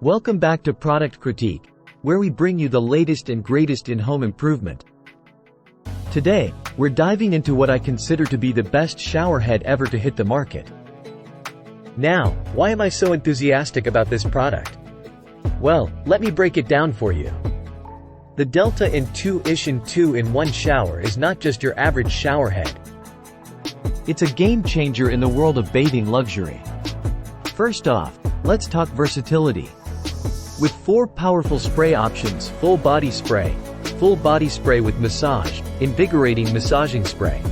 Welcome back to Product Critique, where we bring you the latest and greatest in home improvement. Today, we're diving into what I consider to be the best shower head ever to hit the market. Now, why am I so enthusiastic about this product? Well, let me break it down for you. The Delta In2ition 2-in-1 shower is not just your average shower head. It's a game changer in the world of bathing luxury. First off, let's talk versatility. With 4 powerful spray options: full body spray with massage, invigorating massaging spray,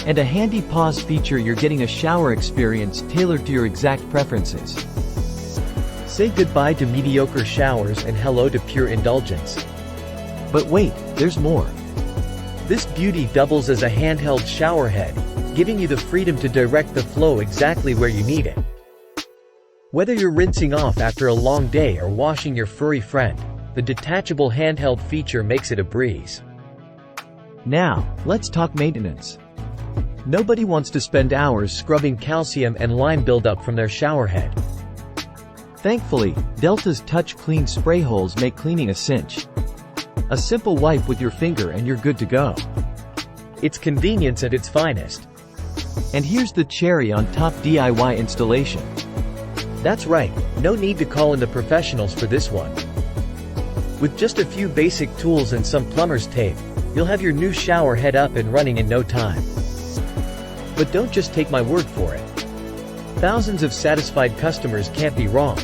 and a handy pause feature, you're getting a shower experience tailored to your exact preferences. Say goodbye to mediocre showers and hello to pure indulgence. But wait, there's more. This beauty doubles as a handheld shower head, giving you the freedom to direct the flow exactly where you need it. Whether you're rinsing off after a long day or washing your furry friend, the detachable handheld feature makes it a breeze. Now, let's talk maintenance. Nobody wants to spend hours scrubbing calcium and lime buildup from their shower head. Thankfully, Delta's Touch Clean spray holes make cleaning a cinch. A simple wipe with your finger and you're good to go. It's convenience at its finest. And here's the cherry on top: DIY installation. That's right, no need to call in the professionals for this one. With just a few basic tools and some plumber's tape, you'll have your new shower head up and running in no time. But don't just take my word for it. Thousands of satisfied customers can't be wrong.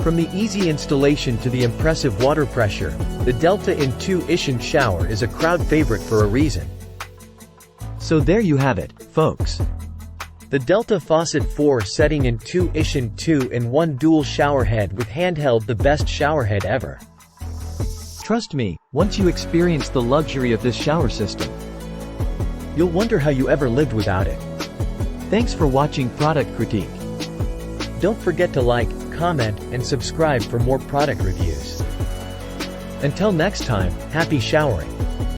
From the easy installation to the impressive water pressure, the Delta In2ition shower is a crowd favorite for a reason. So there you have it, folks. The Delta Faucet 4-setting In2ition 2-in-1 dual shower head with handheld, the best shower head ever. Trust me, once you experience the luxury of this shower system, you'll wonder how you ever lived without it. Thanks for watching Product Critique. Don't forget to like, comment, and subscribe for more product reviews. Until next time, happy showering.